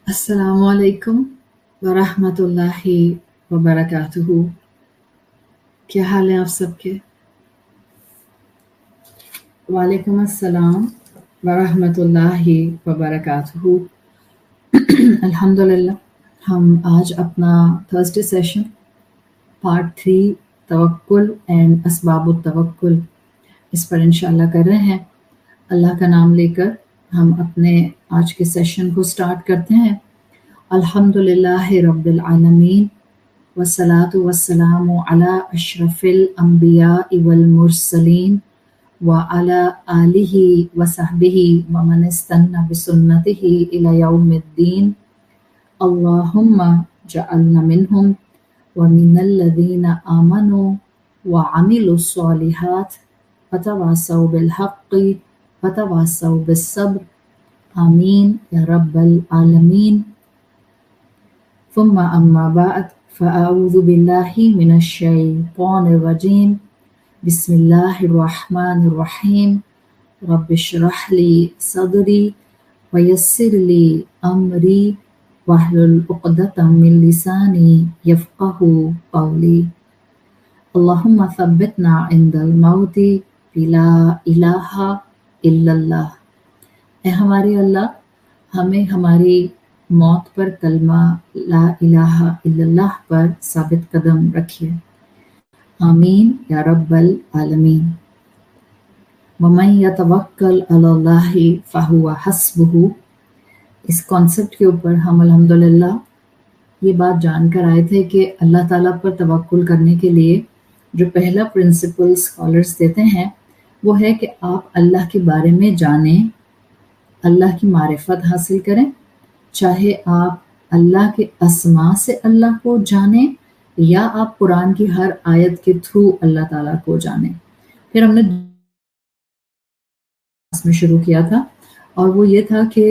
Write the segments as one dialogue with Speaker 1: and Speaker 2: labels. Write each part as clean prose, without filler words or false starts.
Speaker 1: السلام علیکم ورحمۃ اللہ وبرکاتہ. کیا حال ہے آپ سب کے؟ وعلیکم السلام ورحمۃ اللہ وبرکاتہ. الحمدللہ ہم آج اپنا تھرسڈے سیشن پارٹ 3 توکل اینڈ اسباب التوکل اس پر انشاءاللہ کر رہے ہیں. اللہ کا نام لے کر ہم اپنے آج کے سیشن کو سٹارٹ کرتے ہیں. الحمدللہ رب العالمین والصلاة والسلام علی اشرف الانبیاء والمرسلین وعلی آلہ وصحبہ ومن استنى بسنتہ الی یوم الدین. اللہم جعلنا منہم ومن الذین آمنوا وعملوا الصالحات وتواصوا بالحق وتواصوا بالصبر. آمین یا رب العالمین. ثم اما بعد فاعوذ باللہ من الشیطان الرجیم. بسم اللہ الرحمن الرحیم. رب اشرح لی صدری ویسر لی امری واحلل عقدۃ من لسانی یفقہوا قولی. اللہم ثبتنا عند الموت بلا الہ الا اللہ. اے ہمارے اللہ، ہمیں ہماری موت پر کلمہ لا الہ الا اللہ پر ثابت قدم رکھیے. آمین یا رب العالمین. وَمَن يَتَوَكَّلْ عَلَى اللَّهِ فَهُوَ حَسْبُهُ. اس کانسیپٹ کے اوپر ہم الحمدللہ یہ بات جان کر آئے تھے کہ اللہ تعالیٰ پر توکل کرنے کے لیے جو پہلا پرنسپل اسکالرز دیتے ہیں وہ ہے کہ آپ اللہ کے بارے میں جانیں، اللہ کی معرفت حاصل کریں. چاہے آپ اللہ کے اسماء سے اللہ کو جانیں یا آپ قرآن کی ہر آیت کے تھرو اللہ تعالیٰ کو جانیں. پھر ہم نے اس میں شروع کیا تھا اور وہ یہ تھا کہ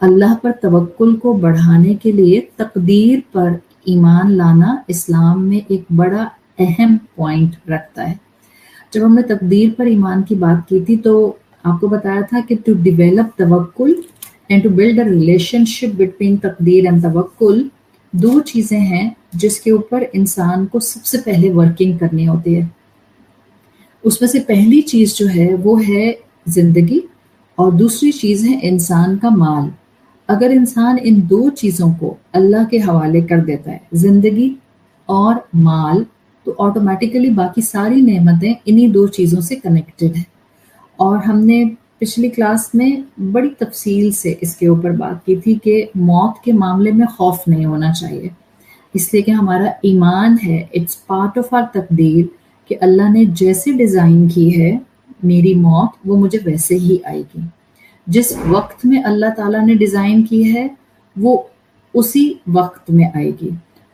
Speaker 1: اللہ پر توکل کو بڑھانے کے لیے تقدیر پر ایمان لانا اسلام میں ایک بڑا اہم پوائنٹ رکھتا ہے. جب ہم نے تقدیر پر ایمان کی بات کی تھی تو آپ کو بتایا تھا کہ ٹو ڈیولپ توکل and to build a relationship between تقدیر اینڈ توکل، دو چیزیں ہیں جس کے اوپر انسان کو سب سے پہلے ورکنگ کرنی ہوتی ہے. اس میں سے پہلی چیز جو ہے وہ ہے زندگی اور دوسری چیز ہے انسان کا مال. اگر انسان ان دو چیزوں کو اللہ کے حوالے کر دیتا ہے، زندگی اور مال، تو آٹومیٹیکلی باقی ساری نعمتیں انہی دو چیزوں سے کنیکٹڈ ہیں. اور ہم نے پچھلی کلاس میں بڑی تفصیل سے اس کے اوپر بات کی تھی کہ موت کے معاملے میں خوف نہیں ہونا چاہیے، اس لیے کہ ہمارا ایمان ہے، اٹس پارٹ آف آر تقدیر، کہ اللہ نے جیسے ڈیزائن کی ہے میری موت وہ مجھے ویسے ہی آئے گی. جس وقت میں اللہ تعالیٰ نے ڈیزائن کی ہے وہ اسی وقت میں آئے گی،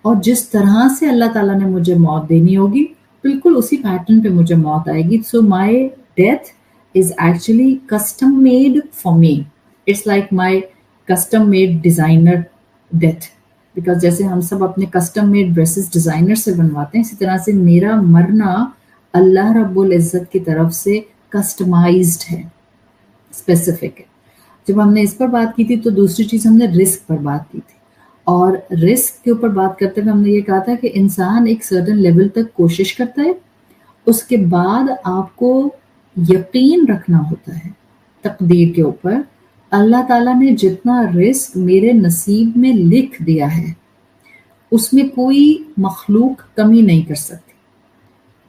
Speaker 1: اور جس طرح سے اللہ تعالیٰ نے مجھے موت دینی ہوگی بالکل اسی پیٹرن پہ مجھے موت آئے گی. So my death is actually custom made for me. It's like my custom made designer death. Because جیسے ہم سب اپنے custom made dresses designer سے بنواتے ہیں، اسی طرح سے میرا مرنا اللہ رب العزت کی طرف سے customized ہے، specific ہے. جب ہم نے اس پر بات کی تھی تو دوسری چیز ہم نے رسک پر بات کی تھی، اور رسک کے اوپر بات کرتے ہوئے ہم نے یہ کہا تھا کہ انسان ایک سرٹن لیول تک کوشش کرتا ہے، اس کے بعد آپ کو یقین رکھنا ہوتا ہے تقدیر کے اوپر. اللہ تعالیٰ نے جتنا رزق میرے نصیب میں لکھ دیا ہے اس میں کوئی مخلوق کمی نہیں کر سکتی،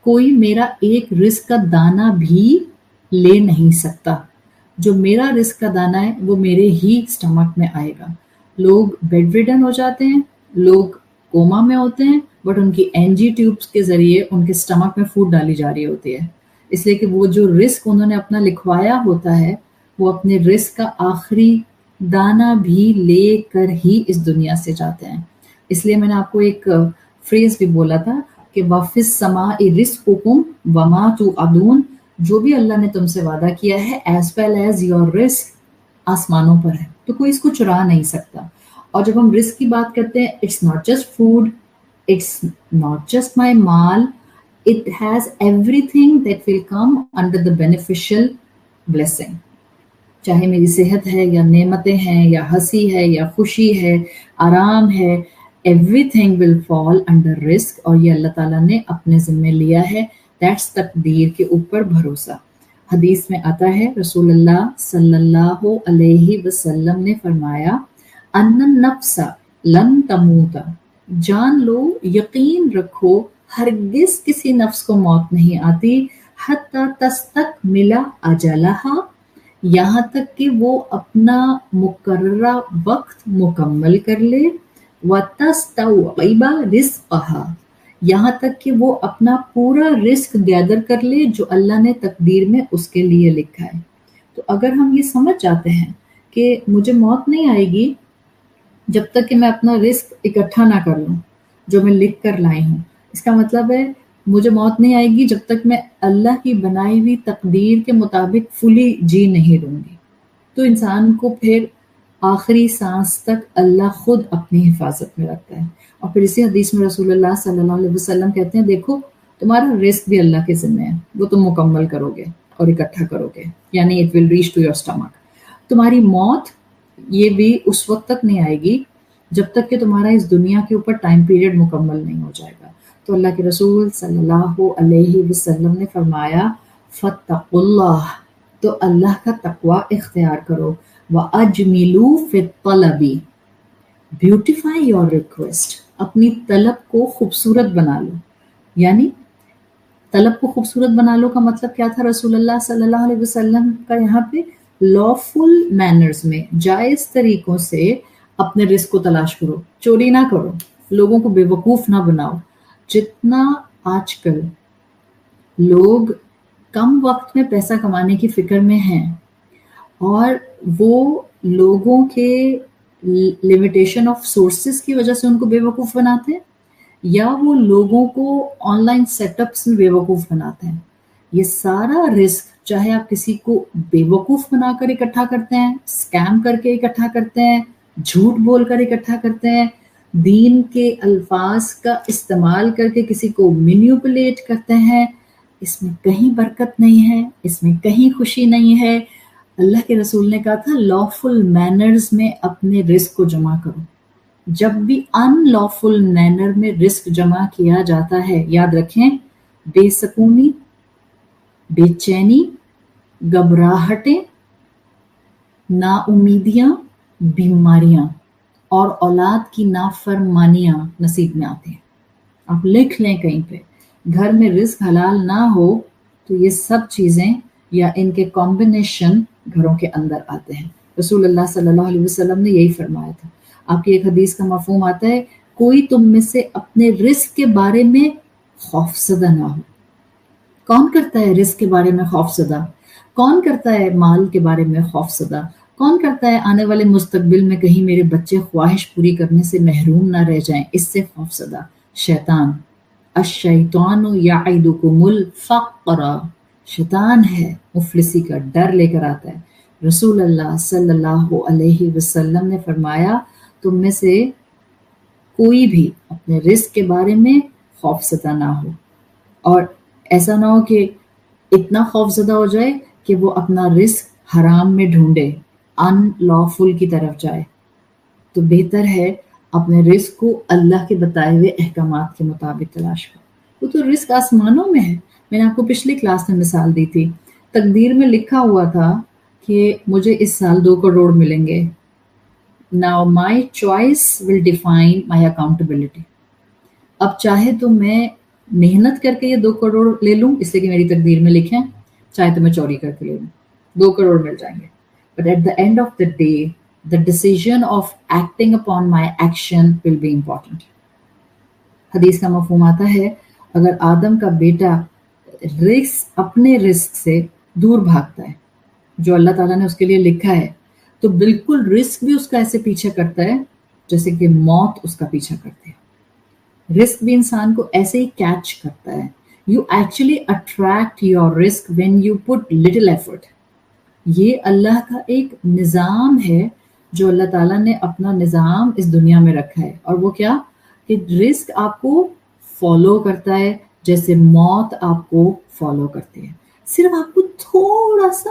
Speaker 1: کوئی میرا ایک رزق کا دانہ بھی لے نہیں سکتا. جو میرا رزق کا دانہ ہے وہ میرے ہی سٹمک میں آئے گا. لوگ بیڈ ریڈن ہو جاتے ہیں، لوگ کوما میں ہوتے ہیں، بٹ ان کی این جی ٹیوبس کے ذریعے ان کے سٹمک میں فوڈ ڈالی جا رہی ہوتی ہے، اس لیے کہ وہ جو رزق انہوں نے اپنا لکھوایا ہوتا ہے وہ اپنے رزق کا آخری دانہ بھی لے کر ہی اس دنیا سے جاتے ہیں. اس لیے میں نے آپ کو ایک فریز بھی بولا تھا کہ وَفِي السَّمَاءِ رِزْقُكُمْ وَمَا تُوعَدُونَ. جو بھی اللہ نے تم سے وعدہ کیا ہے ایز ویل ایز یور رزق آسمانوں پر ہے، تو کوئی اس کو چرا نہیں سکتا. اور جب ہم رزق کی بات کرتے ہیں، it's not just food, it's not just my mall, it has everything that will come under the beneficial blessing. چاہے میری صحت ہے یا نعمتیں ہیں یا ہنسی ہے یا خوشی ہے، آرام ہے، every thing will fall under risk, اور یہ اللہ تعالیٰ نے اپنے ذمے لیا ہے. دیٹس تقدیر کے اوپر بھروسہ. حدیث میں آتا ہے رسول اللہ صلی اللہ علیہ وسلم نے فرمایا، ان النفس لن تموت، جان لو، یقین رکھو، ہرگز کسی نفس کو موت نہیں آتی، حتی تستکمل اجلہا، یہاں تک کہ وہ اپنا مقررہ وقت مکمل کر لے، وتستوعب رزقہا، یہاں تک کہ وہ اپنا پورا رزق گیدر کر لے جو اللہ نے تقدیر میں اس کے لیے لکھا ہے. تو اگر ہم یہ سمجھ جاتے ہیں کہ مجھے موت نہیں آئے گی جب تک کہ میں اپنا رزق اکٹھا نہ کر لوں جو میں لکھ کر لائی ہوں، اس کا مطلب ہے مجھے موت نہیں آئے گی جب تک میں اللہ کی بنائی ہوئی تقدیر کے مطابق فلی جی نہیں لوں گی. تو انسان کو پھر آخری سانس تک اللہ خود اپنی حفاظت میں رکھتا ہے. اور پھر اسی حدیث میں رسول اللہ صلی اللہ علیہ وسلم کہتے ہیں، دیکھو تمہارا رزق بھی اللہ کے ذمہ ہے، وہ تم مکمل کرو گے اور اکٹھا کرو گے، یعنی it will reach to your stomach. تمہاری موت یہ بھی اس وقت تک نہیں آئے گی جب تک کہ تمہارا اس دنیا کے اوپر ٹائم پیریڈ مکمل نہیں ہو جائے گا. تو اللہ کے رسول صلی اللہ علیہ وسلم نے فرمایا، فاتقوا اللہ، تو اللہ کا تقوی اختیار کرو، وَأَجْمِلُوا فِي الطَّلَبِ، بیوٹیفائی یور ریکویسٹ، اپنی طلب کو خوبصورت بنا لو. یعنی طلب کو خوبصورت بنا لو کا مطلب کیا تھا رسول اللہ صلی اللہ علیہ وسلم کا؟ یہاں پہ لافل مینرز میں، جائز طریقوں سے اپنے رزق کو تلاش کرو، چوری نہ کرو، لوگوں کو بے وقوف نہ بناؤ. جتنا آج کل لوگ کم وقت میں پیسہ کمانے کی فکر میں ہیں اور وہ لوگوں کے لمیٹیشن آف سورسز کی وجہ سے ان کو بے وقوف بناتے ہیں، یا وہ لوگوں کو آن لائن سیٹ اپس میں بے وقوف بناتے ہیں. یہ سارا رزق چاہے آپ کسی کو بے وقوف بنا کر اکٹھا کرتے ہیں، اسکیم کر کے اکٹھا کرتے ہیں، جھوٹ بول کر اکٹھا کرتے ہیں، دین کے الفاظ کا استعمال کر کے کسی کو مینیپولیٹ کرتے ہیں، اس میں کہیں برکت نہیں ہے، اس میں کہیں خوشی نہیں ہے. اللہ کے رسول نے کہا تھا لافل مینرز میں اپنے رزق کو جمع کرو. جب بھی ان لافل مینر میں رزق جمع کیا جاتا ہے، یاد رکھیں، بے سکونی، بے چینی، گھبراہٹیں، نا امیدیاں، بیماریاں اور اولاد کی نافرمانیاں نصیب میں آتے ہیں. آپ لکھ لیں کہیں پہ، گھر میں رزق حلال نہ ہو تو یہ سب چیزیں یا ان کے کمبینیشن گھروں کے اندر آتے ہیں. رسول اللہ صلی اللہ علیہ وسلم نے یہی فرمایا تھا. آپ کی ایک حدیث کا مفہوم آتا ہے، کوئی تم میں سے اپنے رزق کے بارے میں خوف زدہ نہ ہو. کون کرتا ہے رزق کے بارے میں خوف زدہ؟ کون کرتا ہے مال کے بارے میں خوف زدہ؟ کون کرتا ہے آنے والے مستقبل میں کہیں میرے بچے خواہش پوری کرنے سے محروم نہ رہ جائیں، اس سے خوف زدہ؟ شیطان. الشیطان یعدکم الفقر، شیطان ہے مفلسی کا ڈر لے کر آتا ہے. رسول اللہ صلی اللہ علیہ وسلم نے فرمایا تم میں سے کوئی بھی اپنے رزق کے بارے میں خوف زدہ نہ ہو، اور ایسا نہ ہو کہ اتنا خوف زدہ ہو جائے کہ وہ اپنا رزق حرام میں ڈھونڈے، ان لافل کی طرف جائے. تو بہتر ہے اپنے رزق کو اللہ کے بتائے ہوئے احکامات کے مطابق تلاش کرو. وہ تو رزق آسمانوں میں ہے. میں نے آپ کو پچھلی کلاس میں مثال دی تھی، تقدیر میں لکھا ہوا تھا کہ مجھے اس سال 2 کروڑ ملیں گے. Now my choice will define my accountability. اب چاہے تو میں محنت کر کے یہ 2 کروڑ لے لوں اس لیے کہ میری تقدیر میں لکھیں، چاہے تو میں چوری کر کے لے لوں، 2 کروڑ مل جائیں گے. But at the end of the day, the decision of acting upon my action will be important. حدیث کا مفہوم آتا ہے اگر آدم کا بیٹا اپنے رزق سے دور بھاگتا ہے جو اللہ تعالیٰ نے اس کے لیے لکھا ہے، تو بالکل رزق بھی اس کا ایسے پیچھے کرتا ہے جیسے کہ موت اس کا پیچھا کرتی ہے. رزق بھی انسان کو ایسے ہی کیچ کرتا ہے. یو ایکچولی اٹریکٹ یور رزق when you put little effort. یہ اللہ کا ایک نظام ہے جو اللہ تعالیٰ نے اپنا نظام اس دنیا میں رکھا ہے، اور وہ کیا کہ رزق آپ کو فالو کرتا ہے جیسے موت آپ کو فالو کرتی ہے. صرف آپ کو تھوڑا سا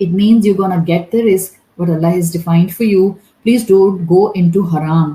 Speaker 1: It means you're gonna get the risk what Allah has defined for you. Please don't go into haram.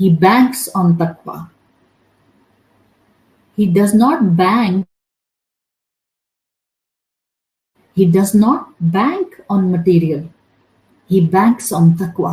Speaker 1: He banks on taqwa. He does not bank on material. He banks on taqwa.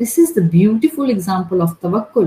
Speaker 1: This is the beautiful example of tawakkul.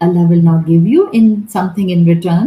Speaker 1: Allah will not give you in something in return.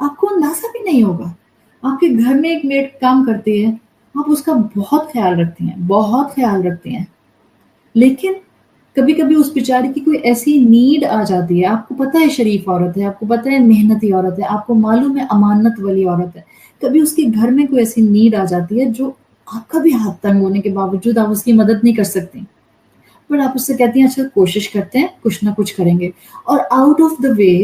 Speaker 1: آپ کو اندازہ بھی نہیں ہوگا. آپ کے گھر میں ایک میڈ کام کرتی ہے, آپ اس کا بہت خیال رکھتی ہیں, بہت خیال رکھتی ہیں, لیکن کبھی کبھی اس بیچاری کی کوئی ایسی نیڈ آ جاتی ہے, آپ کو پتہ ہے شریف عورت ہے, آپ کو پتہ ہے محنتی عورت ہے, آپ کو معلوم ہے امانت والی عورت ہے, کبھی اس کے گھر میں کوئی ایسی نیڈ آ جاتی ہے جو آپ کا بھی ہاتھ تنگ ہونے کے باوجود آپ اس کی مدد نہیں کر سکتی, بٹ آپ اس سے کہتی ہیں اچھا کوشش کرتے ہیں, کچھ نہ کچھ کریں گے. اور آؤٹ آف دا وے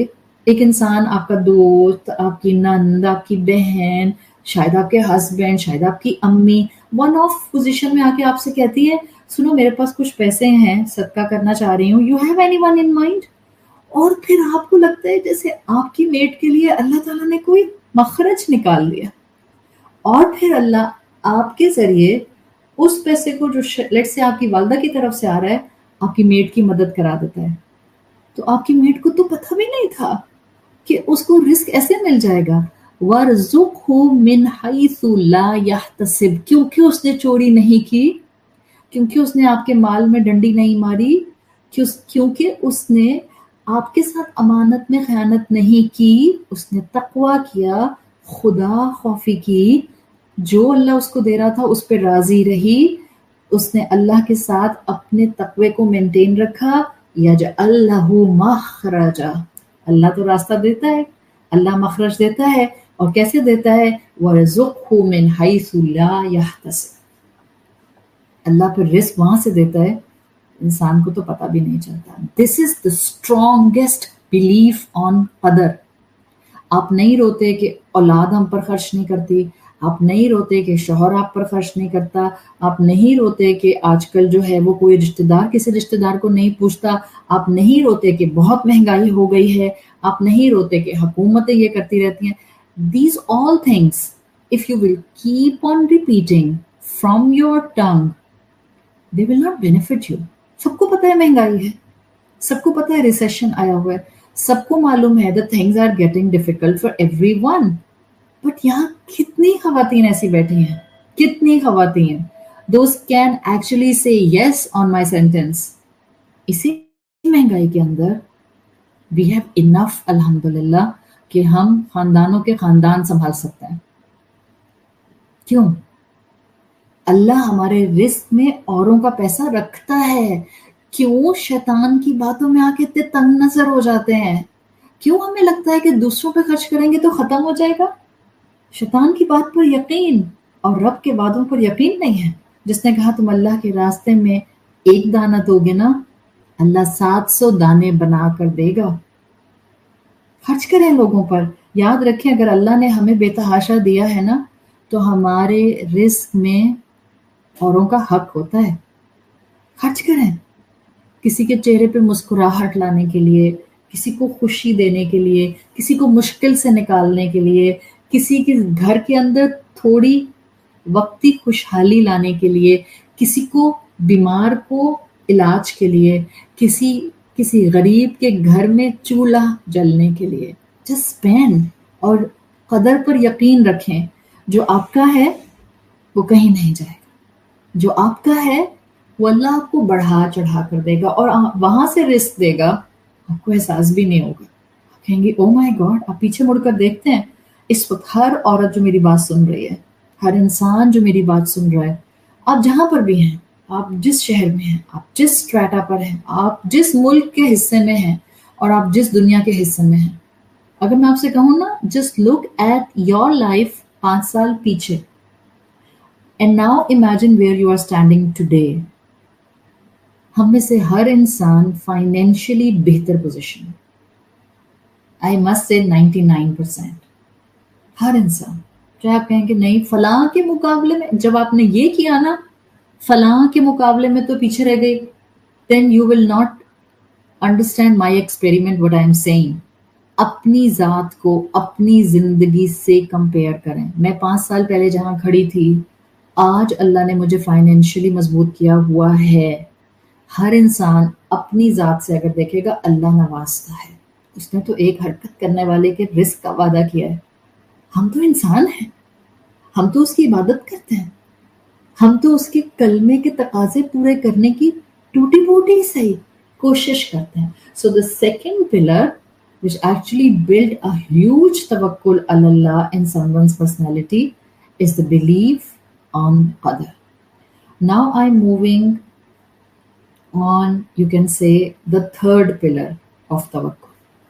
Speaker 1: ایک انسان, آپ کا دوست, آپ کی نند, آپ کی بہن, شاید آپ کے ہسبینڈ, شاید آپ کی امی, ون آف پوزیشن میں آ کے آپ سے کہتی ہے سنو میرے پاس کچھ پیسے ہیں, صدقہ کرنا چاہ رہی ہوں, you have any one in mind. اور پھر آپ کو لگتا ہے جیسے آپ کی میٹ کے لیے اللہ تعالیٰ نے کوئی مخرج نکال دیا, اور پھر اللہ آپ کے ذریعے اس پیسے کو جو لیٹ سے آپ کی والدہ کی طرف سے آ رہا ہے آپ کی میٹ کی مدد کرا دیتا ہے. تو آپ کی میٹ کو تو پتہ بھی نہیں تھا کہ اس کو رزق ایسے مل جائے گا. وَارْزُقْهُ مِنْ حَيْثُ لَا يَحْتَسِبْ, کیونکہ اس نے چوری نہیں کی, کیونکہ اس نے آپ کے مال میں ڈنڈی نہیں ماری, کیونکہ اس نے آپ کے ساتھ امانت میں خیانت نہیں کی, اس نے تقویٰ کیا, خدا خوفی کی, جو اللہ اس کو دے رہا تھا اس پہ راضی رہی, اس نے اللہ کے ساتھ اپنے تقوی کو مینٹین رکھا. یجعل لہ مخرجا, اللہ تو راستہ دیتا ہے, اللہ مخرج دیتا ہے, اور کیسے دیتا ہے؟ وَرْزُقْهُ مِنْ حَيْثُ لَا يَحْتَسِبْ, اللہ پھر رزق وہاں سے دیتا ہے انسان کو تو پتہ بھی نہیں چلتا. دس از دا اسٹرانگیسٹ بلیف آن قدر. آپ نہیں روتے کہ اولاد ہم پر خرچ نہیں کرتی, آپ نہیں روتے کہ شوہر آپ پر خرچ نہیں کرتا, آپ نہیں روتے کہ آج کل جو ہے وہ کوئی رشتہ دار کسی رشتہ دار کو نہیں پوچھتا, آپ نہیں روتے کہ بہت مہنگائی ہو گئی ہے, آپ نہیں روتے کہ حکومتیں یہ کرتی رہتی ہیں. These all things, if you will keep on repeating from your tongue, they will not benefit you. سب کو پتہ ہے مہنگائی ہے, سب کو پتہ ہے ریسیشن آیا ہوا ہے, سب کو معلوم ہے that things are getting difficult for everyone. But یہاں کتنی خواتین ایسی بیٹھی ہیں, کتنی خواتین those can actually say yes on my sentence. اسی مہنگائی کے اندر we have enough الحمدللہ کہ ہم خاندانوں کے خاندان سنبھال سکتے ہیں. کیوں؟ اللہ ہمارے رزق میں اوروں کا پیسہ رکھتا ہے. کیوں شیطان کی باتوں میں آ کے اتنے تنگ نظر ہو جاتے ہیں؟ کیوں ہمیں لگتا ہے کہ دوسروں پہ خرچ کریں گے تو ختم ہو جائے گا؟ شیطان کی بات پر یقین اور رب کے وعدوں پر یقین نہیں ہے. جس نے کہا تم اللہ کے راستے میں ایک دانہ دو گے نا, اللہ 700 دانے بنا کر دے گا. خرچ کریں لوگوں پر. یاد رکھیں اگر اللہ نے ہمیں بے تحاشا دیا ہے نا تو ہمارے رزق میں اوروں کا حق ہوتا ہے. خرچ کریں, کسی کے چہرے پہ مسکراہٹ لانے کے لیے, کسی کو خوشی دینے کے لیے, کسی کو مشکل سے نکالنے کے لیے, کسی کے گھر کے اندر تھوڑی وقتی خوشحالی لانے کے لیے, کسی کو بیمار کو علاج کے لیے, کسی غریب کے گھر میں چولہا جلنے کے لیے. جسٹ اسپینڈ, اور قدر پر یقین رکھیں. جو آپ کا ہے وہ کہیں نہیں جائے گا, جو آپ کا ہے وہ اللہ آپ کو بڑھا چڑھا کر دے گا, اور وہاں سے رزق دے گا, آپ کو احساس بھی نہیں ہوگا. آپ کہیں گے او مائی گاڈ. آپ پیچھے مڑ کر دیکھتے ہیں اس وقت ہر عورت جو میری بات سن رہی ہے, ہر انسان جو میری بات سن رہا ہے, آپ جہاں پر بھی ہیں, آپ جس شہر میں ہیں, آپ جس اسٹریٹا پر ہیں, آپ جس ملک کے حصے میں ہیں, اور آپ جس دنیا کے حصے میں ہیں, اگر میں آپ سے کہوں نا just look at your life 5 سال پیچھے, and now imagine where you are standing today. ہم میں سے ہر انسان فائنینشلی بہتر پوزیشن, آئی مسٹ سے 99%. ہر انسان, چاہے آپ کہیں کہ نہیں فلاں کے مقابلے میں, جب آپ نے یہ کیا نا فلاں کے مقابلے میں تو پیچھے رہ گئی, then you will not understand my experiment what I am saying. اپنی ذات کو اپنی زندگی سے کمپیئر کریں. میں 5 سال پہلے جہاں کھڑی تھی, آج اللہ نے مجھے فائنینشلی مضبوط کیا ہوا ہے. ہر انسان اپنی ذات سے اگر دیکھے گا اللہ نوازتا ہے. اس نے تو ایک حرکت کرنے والے کے رزق کا وعدہ کیا ہے. ہم تو انسان ہیں, ہم تو اس کی عبادت کرتے ہیں, ہم تو اس کے کلمے کے تقاضے پورے کرنے کی ٹوٹی بوٹی صحیح کوشش کرتے ہیں. So the second pillar which actually build a huge tawakkul ala Allah in someone's personality, is the belief on qadar. Now I'm moving on, you can say, the third pillar of tawakkul,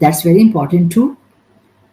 Speaker 1: That's very important too.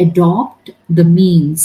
Speaker 1: adopt the means.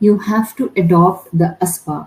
Speaker 1: you have to adopt the asbab.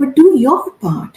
Speaker 1: but do your part.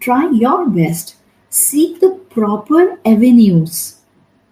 Speaker 1: try your best, seek the proper avenues.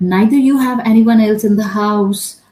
Speaker 1: neither you have anyone else in the house।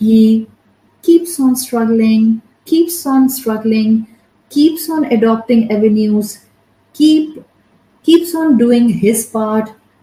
Speaker 1: He keeps on struggling, keeps on struggling, keeps on adopting avenues, keeps on doing his part,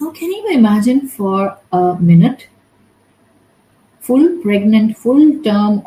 Speaker 1: Now can you imagine for a minute, full pregnant, full term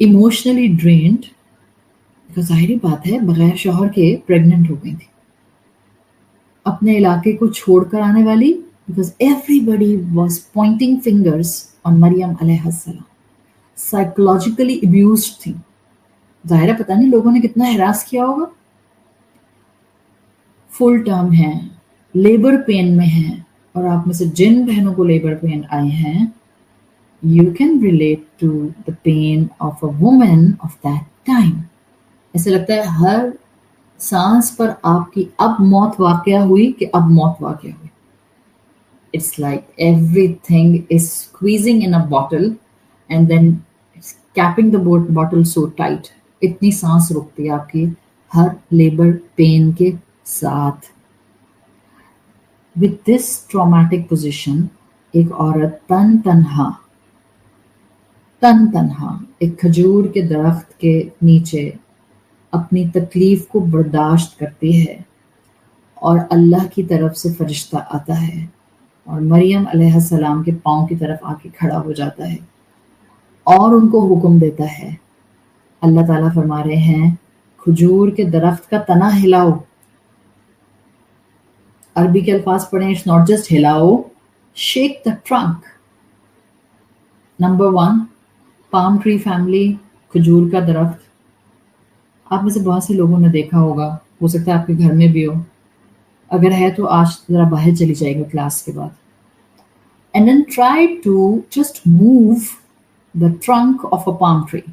Speaker 1: emotionally drained, ظاہری بات ہے بغیر شوہر کے pregnant ہو گئی تھی، اپنے علاقے کو چھوڑ کر آنے والی، because everybody was pointing fingers on Maryam علیہ السلام، سائیکولوجیکلی ابیوزڈ تھی. ظاہر ہے پتہ نہیں لوگوں نے کتنا ہراس کیا ہوگا. فل ٹرم ہیں، لیبر پین میں ہیں، اور آپ میں سے جن بہنوں کو لیبر پین آئے ہیں، you can relate to the pain of a woman of that time. ایسے لگتا ہے ہر سانس پر آپ کی اب موت واقعہ ہوئی کہ اب موت واقعہ ہوئی. It's like everything is squeezing in a bottle and then it's capping the bottle so tight. اتنی سانس رکتی ہے آپ کی ہر لیبر پین کے ساتھ. With this traumatic position ایک عورت تنہا ایک کھجور کے درخت کے نیچے اپنی تکلیف کو برداشت کرتی ہے، اور اللہ کی طرف سے فرشتہ آتا ہے اور مریم علیہ السلام کے پاؤں کی طرف آ کے کھڑا ہو جاتا ہے اور ان کو حکم دیتا ہے. اللہ تعالیٰ فرما رہے ہیں کھجور کے درخت کا تنا ہلاؤ. عربی کے الفاظ پڑھیں، اٹس ناٹ جسٹ ہلاؤ، shake the trunk. Number 1 palm tree family, کھجور کا درخت. آپ میں سے بہت سے لوگوں نے دیکھا ہوگا، ہو سکتا ہے آپ کے گھر میں بھی ہو، اگر ہے تو آج ذرا باہر چلی جائے گا کلاس کے بعد. And then try to just move the trunk of a palm tree.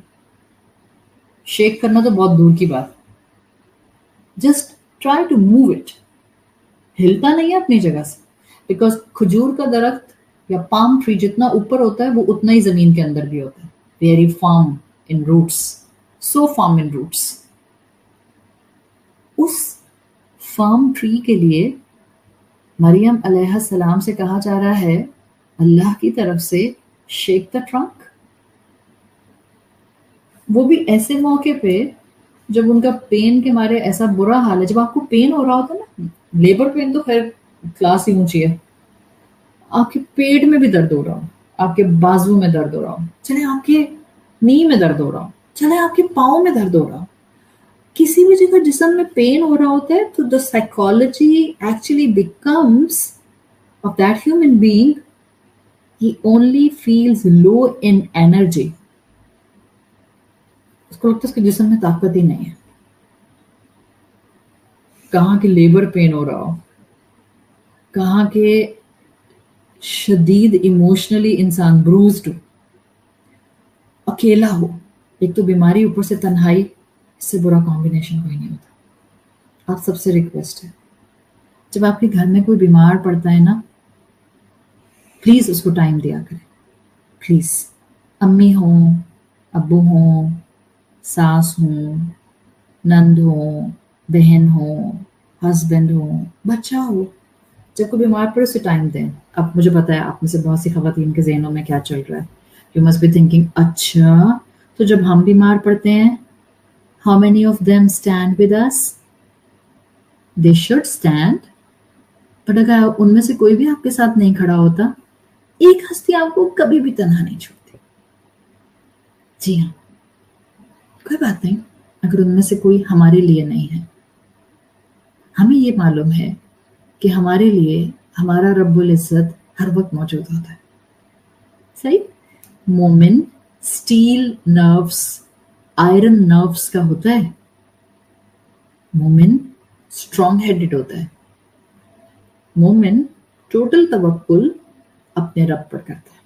Speaker 1: Shake کرنا تو بہت دور کی بات، just try to move it. ہلتا نہیں ہے اپنی جگہ سے، بیکاز کھجور کا درخت یا پام ٹری جتنا اوپر ہوتا ہے وہ اتنا ہی زمین کے اندر بھی ہوتا ہے. Very firm in roots, so firm in roots. اس فرم ٹری کے لیے مریم علیہ السلام سے کہا جا رہا ہے اللہ کی طرف سے شیک دا ٹرنک. وہ بھی ایسے موقع پہ جب ان کا پین کے مارے ایسا برا حال ہے. جب آپ کو پین ہو رہا ہوتا ہے نا، لیبر پین تو خیر کلاس ہی اونچی ہے، آپ کے پیٹ میں بھی درد ہو رہا ہو، آپ کے بازو میں درد ہو رہا ہو، چلے آپ کے نی میں درد ہو رہا ہو، چلے آپ کے پاؤں میں درد ہو رہا ہو، کسی بھی جگہ جسم میں پین ہو رہا ہوتا ہے، تو the psychology actually becomes of that human being he only feels love in energy. اس کو لگتا ہے اس کے جسم میں طاقت ہی نہیں ہے. کہاں کہ لیبر پین ہو رہا ہو، کہاں کہ شدید ایموشنلی انسان بروزڈ ہو، اکیلا ہو. ایک تو بیماری، اوپر سے تنہائی، اس سے برا کمبینیشن کوئی نہیں ہوتا. آپ سب سے ریکویسٹ ہے جب آپ کے گھر میں کوئی بیمار پڑتا ہے نا، پلیز اس کو ٹائم دیا کریں. پلیز، امی ہوں، ابو ہوں، ساس ہوں، نند ہوں، بہن ہوں، ہسبینڈ ہوں، بچہ ہو، جب کوئی بیمار پڑے اسے ٹائم دیں. اب مجھے پتا ہے آپ میں سے بہت سی خواتین کے ذہنوں میں کیا چل رہا ہے. یو مسٹ بی تھنکنگ اچھا تو جب ہم بیمار پڑتے ہیں how many of them stand with us? They should stand. But اگر ان میں سے کوئی بھی آپ کے ساتھ نہیں کھڑا ہوتا، ایک ہستی آپ کو کبھی بھی تنہا نہیں چھوڑتی. جی ہاں، کوئی بات نہیں اگر ان میں سے کوئی ہمارے لیے نہیں ہے. ہمیں یہ معلوم ہے کہ ہمارے لیے ہمارا رب العزت ہر وقت موجود ہوتا ہے. صحیح؟ مومن اسٹیل نروس، آئرن نروس کا ہوتا ہے. مومن اسٹرانگ ہیڈڈ ہوتا ہے. مومن ٹوٹل توکل اپنے رب پر کرتا ہے.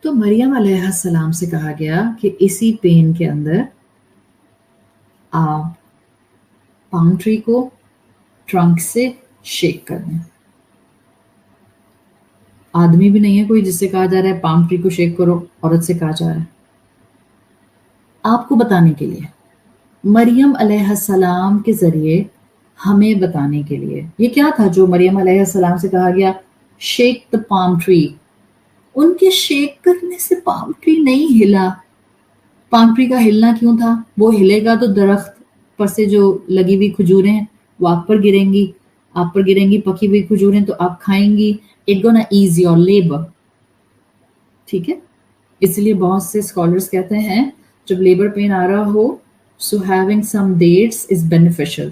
Speaker 1: تو مریم علیہ السلام سے کہا گیا کہ اسی پین کے اندر آپ پام ٹری کو ٹرنک سے شیک کر دیں. آدمی بھی نہیں ہے کوئی جس سے کہا جا رہا ہے پام ٹری کو شیک کرو، عورت سے کہا جا رہا ہے. آپ کو بتانے کے لیے، مریم علیہ السلام کے ذریعے ہمیں بتانے کے لیے. یہ کیا تھا جو مریم علیہ السلام سے کہا گیا شیک دا پام ٹری؟ ان کے شیک کرنے سے پام ٹری نہیں ہلا. پام ٹری کا ہلنا کیوں تھا؟ وہ ہلے گا تو درخت پر سے جو لگی ہوئی کھجوریں ہیں وہ آپ پر گریں گی، آپ پر گریں گی پکی ہوئی کھجوریں تو آپ کھائیں گی. It gonna as your labour. ٹھیک ہے، اس لیے بہت سے اسکالرس کہتے ہیں جب لیبر پین آ رہا ہو So having some dates is beneficial.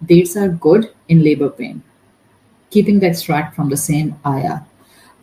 Speaker 1: dates are good in labor pain. Keeping the extract from the same ayah.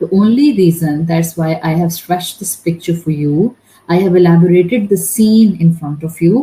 Speaker 1: the only reason, that's why I have stretched this picture for you, I have elaborated the scene in front of you.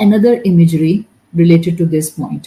Speaker 1: another imagery related to this point.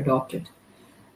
Speaker 1: adopt it.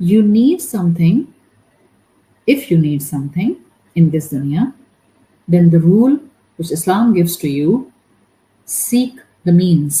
Speaker 1: You need something. If you need something in this dunya, then the rule which Islam gives to you, seek the means.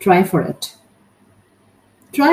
Speaker 1: try for it. Try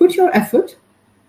Speaker 1: put your effort,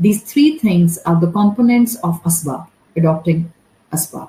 Speaker 1: These three things are the components of asbab, adopting asbab.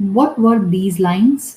Speaker 1: What were these lines?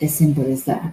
Speaker 1: As simple as that.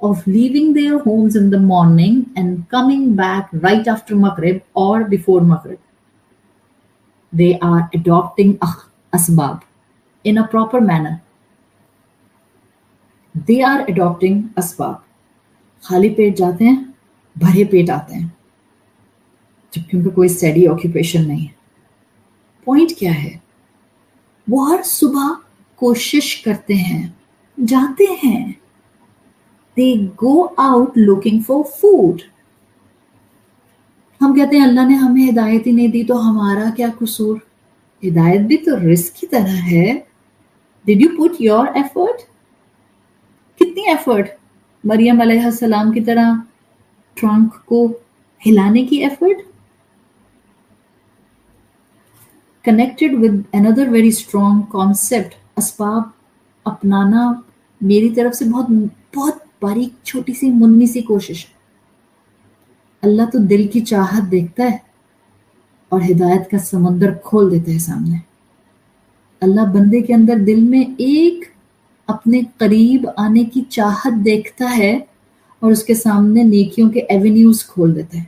Speaker 1: of leaving their homes in the morning and coming back right after Maghrib or before Maghrib. They are adopting asbab in a proper manner. They are adapting اسباب. خالی پیٹ جاتے ہیں, بھرے پیٹ آتے ہیں, جبکہ ان کو کوئی اسٹڈی آکوپیشن نہیں ہے. پوائنٹ کیا ہے؟ وہ ہر صبح کوشش کرتے ہیں, جاتے ہیں, they go out looking for food. ہم کہتے ہیں اللہ نے ہمیں ہدایت ہی نہیں دی تو ہمارا کیا قصور؟ ہدایت بھی تو رزق کی طرح ہے. Did you put your effort? کتنی ایفرٹ؟ مریم علیہ السلام کی طرح ٹرنک کو ہلانے کی effort. Connected with another very strong concept, اسباب اپنانا میری طرف سے بہت بہت باریک چھوٹی سی منی سی کوشش ہے. اللہ تو دل کی چاہت دیکھتا ہے اور ہدایت کا سمندر کھول دیتا ہے سامنے. اللہ بندے کے اندر دل میں ایک اپنے قریب آنے کی چاہت دیکھتا ہے اور اس کے سامنے نیکیوں کے ایونیوز کھول دیتا ہے.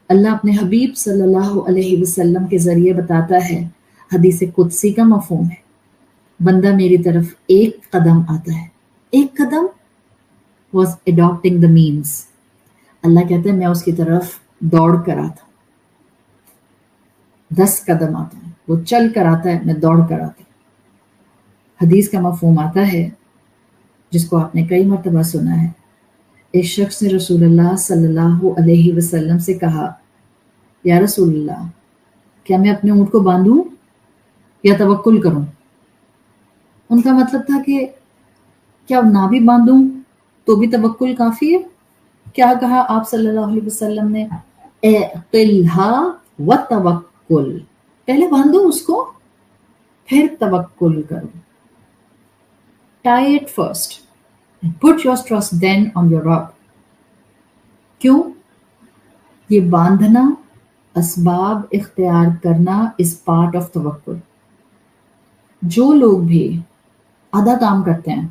Speaker 1: اللہ اپنے حبیب صلی اللہ علیہ وسلم کے ذریعے بتاتا ہے, حدیث قدسی کا مفہوم ہے, بندہ میری طرف ایک قدم آتا ہے. ایک قدم was adopting the means. اللہ کہتا ہے میں اس کی طرف دوڑ کر آتا ہوں. 10 قدم آتا ہوں, وہ چل کر آتا ہے, میں دوڑ کر آتا ہوں. حدیث کا مفہوم آتا ہے جس کو آپ نے کئی مرتبہ سنا ہے. ایک شخص نے رسول اللہ صلی اللہ علیہ وسلم سے کہا, یا رسول اللہ, کیا میں اپنے اونٹ کو باندھوں یا توکل کروں؟ ان کا مطلب تھا کہ کیا نہ بھی باندھوں تو بھی توکل کافی ہے؟ کیا کہا آپ صلی اللہ علیہ وسلم نے؟ اعقلھا وتوکل, پہلے باندھو اس کو پھر توکل کرو. Tie it first and put your trust then on your Rabb. کیوں؟ یہ باندھنا, اسباب اختیار کرنا is part of توکل. جو لوگ بھی آدھا کام کرتے ہیں,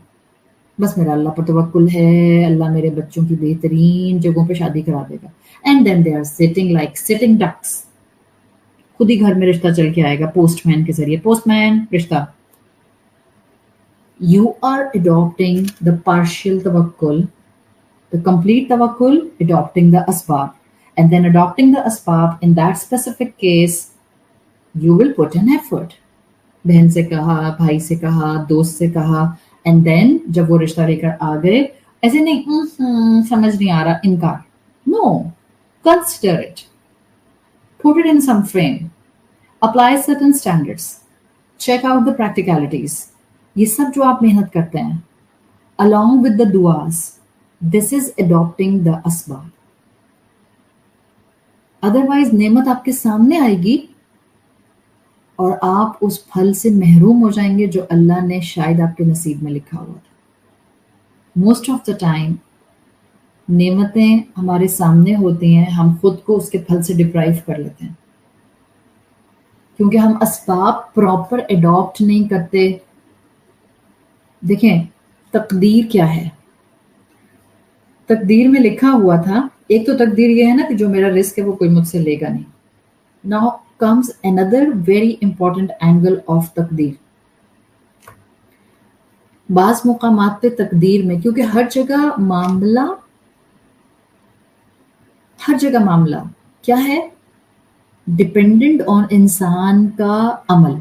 Speaker 1: بس میرا اللہ پر توکل ہے, اللہ میرے بچوں کی بہترین جگہوں پہ شادی کرا دے گا, and then they are sitting like sitting ducks. خود ہی گھر میں رشتہ چل کے آئے گا پوسٹ مین کے ذریعے, پوسٹ مین رشتہ. You are adopting the partial tawakkul, the complete tawakkul, adopting the asbab. And then adopting the asbab, in that specific case, you will put an effort. بہن سے کہا, بھائی سے کہا, دوست سے کہا, and then جب وہ رشتہ لے کر آ گئے, ایسے نہیں سمجھ نہیں آ رہا, انکار. No, consider it. Put it in some frame. Apply certain standards. Check out the practicalities. یہ سب جو آپ محنت کرتے ہیں along with the duas, this is adopting the asbab. otherwise نعمت آپ کے سامنے آئے گی اور آپ اس پھل سے محروم ہو جائیں گے جو اللہ نے شاید آپ کے نصیب میں لکھا ہوا تھا. موسٹ آف دا ٹائم نعمتیں ہمارے سامنے ہوتی ہیں, ہم خود کو اس کے پھل سے ڈپرائیو کر لیتے ہیں کیونکہ ہم اسباب پراپر اڈاپٹ نہیں کرتے. دیکھیں تقدیر کیا ہے؟ تقدیر میں لکھا ہوا تھا, ایک تو تقدیر یہ ہے نا کہ جو میرا رزق ہے وہ کوئی مجھ سے لے گا نہیں. Now comes another very important angle of تقدیر. بعض مقامات پہ تقدیر میں, کیونکہ ہر جگہ معاملہ کیا ہے؟ ڈپینڈنٹ آن انسان کا عمل.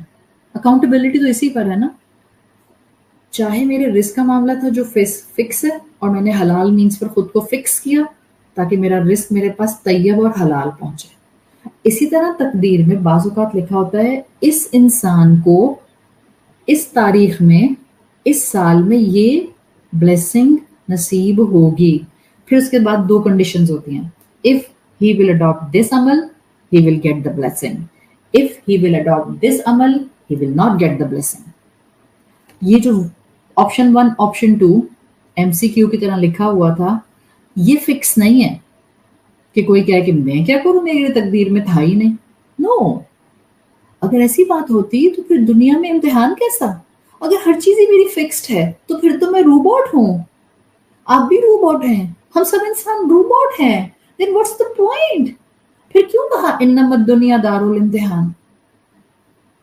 Speaker 1: اکاؤنٹیبلٹی تو اسی پر ہے نا. چاہے میرے رزق کا معاملہ تھا جو فکس ہے اور میں نے حلال مینز پر خود کو فکس کیا تاکہ میرا رزق میرے پاس طیب اور حلال پہنچے. اسی طرح تقدیر میں بعض اوقات لکھا ہوتا ہے اس انسان کو اس تاریخ میں, اس سال میں یہ بلیسنگ نصیب ہوگی. پھر اس کے بعد 2 کنڈیشنز ہوتی ہیں. if he will adopt this amal, he will get the blessing. if he will adopt this amal, he will not get the blessing. یہ جو آپشن 1 آپشن 2 ایم سی کیو کی طرح لکھا ہوا تھا, یہ فکس نہیں ہے کہ کوئی کہے کہ میں کیا کروں, میری تقدیر میں تھا ہی نہیں. نو, اگر ایسی بات ہوتی تو پھر دنیا میں امتحان کیسا؟ اگر ہر چیز ہی میری فکسڈ ہے تو پھر تو میں روبوٹ ہوں, آپ بھی روبوٹ ہیں, ہم سب انسان روبوٹ ہیں. then what's the point? پھر کیوں کہا انما الدنیا دار الامتحان؟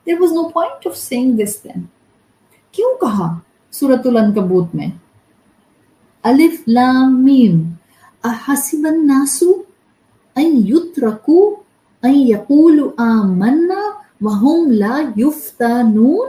Speaker 1: there was no point of saying this then. کیوں کہا سورۃ العنکبوت میں Alif Lam Mim. Ahasiban nasu an yutraku an yaqulu amanna wa hum la yuftanun.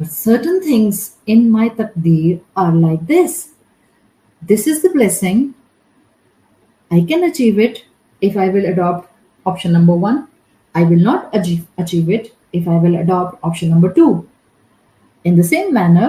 Speaker 1: But certain things in my taqdeer are like this. This is the blessing. I can achieve it if I will adopt option number 1. I will not achieve it if I will adopt option number 2. In the same manner,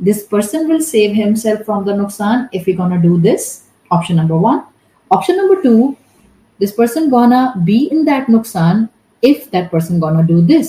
Speaker 1: This person will save himself from the nuksan if he gonna do this. Option number 1. Option number 2. This person gonna be in that nuksan if that person gonna do this.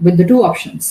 Speaker 1: with the 2 options.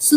Speaker 1: So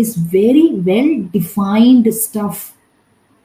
Speaker 1: is very well defined stuff.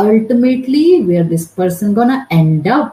Speaker 1: ultimately where this person gonna end up.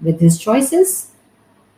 Speaker 1: with his choices.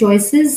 Speaker 1: choices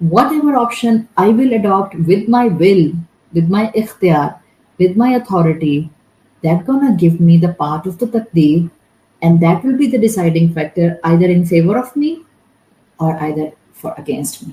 Speaker 1: Whatever option I will adopt with my will, with my ikhtiyar, with my authority, that gonna give me the part of the taqdeer, and that will be the deciding factor either in favor of me or either for against me.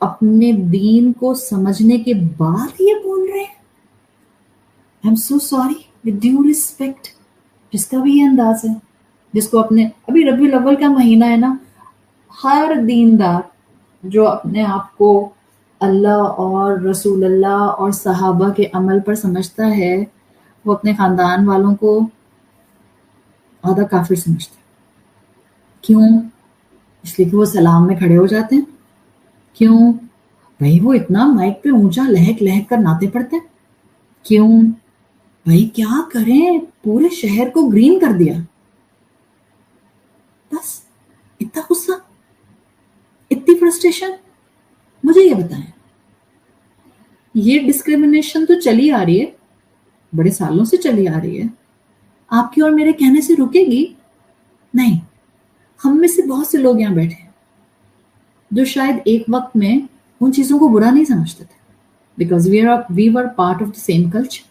Speaker 1: اپنے دین کو سمجھنے کے بعد یہ بول رہے ہیں. I am so sorry with due respect. جس کا بھی یہ انداز ہے، جس کو اپنے ابھی ربیع الاول کا مہینہ ہے نا، ہر دیندار جو اپنے آپ کو اللہ اور رسول اللہ اور صحابہ کے عمل پر سمجھتا ہے، وہ اپنے خاندان والوں کو آدھا کافر سمجھتا ہے. کیوں؟ اس لیے کہ وہ سلام میں کھڑے ہو جاتے ہیں. کیوں؟ بھائی وہ اتنا مائک پہ اونچا لہک لہک کر نعتیں پڑھتے ہیں. کیوں؟ بھائی کیا کریں، پورے شہر کو گرین کر دیا. بس اتنا غصہ، اتنی فرسٹریشن. مجھے یہ بتائیں، یہ ڈسکریمنیشن تو چلی آ رہی ہے، بڑے سالوں سے چلی آ رہی ہے. آپ کی اور میرے کہنے سے رکے گی؟ نہیں. ہم میں سے بہت سے لوگ یہاں بیٹھے ہیں جو شاید ایک وقت میں ان چیزوں کو برا نہیں سمجھتے تھے، because we were part of the same culture.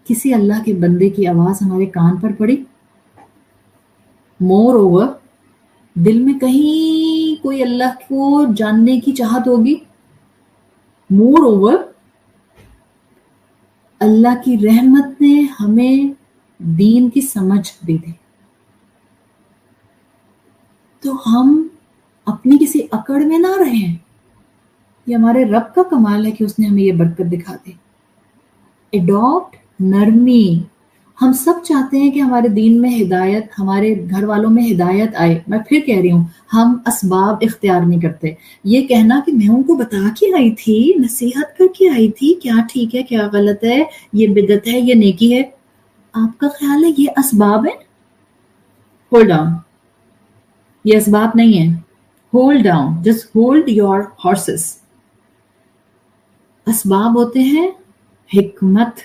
Speaker 1: کسی اللہ کے بندے کی آواز ہمارے کان پر پڑی، مور اوور دل میں کہیں کوئی اللہ کو جاننے کی چاہت ہوگی. مور اوور اللہ کی رحمت نے ہمیں دین کی سمجھ دی تھی، تو ہم اپنی کسی اکڑ میں نہ رہیں. یہ ہمارے رب کا کمال ہے کہ اس نے ہمیں یہ برکت دکھا دی. اڈاپٹ نرمی. ہم سب چاہتے ہیں کہ ہمارے دین میں ہدایت، ہمارے گھر والوں میں ہدایت آئے. میں پھر کہہ رہی ہوں، ہم اسباب اختیار نہیں کرتے. یہ کہنا کہ میں ان کو بتا کے آئی تھی، نصیحت کر کے آئی تھی، کیا ٹھیک ہے کیا غلط ہے، یہ بدعت ہے یہ نیکی ہے، آپ کا خیال ہے یہ اسباب ہے؟ ہولڈ ڈاؤن، یہ اسباب نہیں ہے. Hold down, just hold your horses. اسباب ہوتے ہیں حکمت،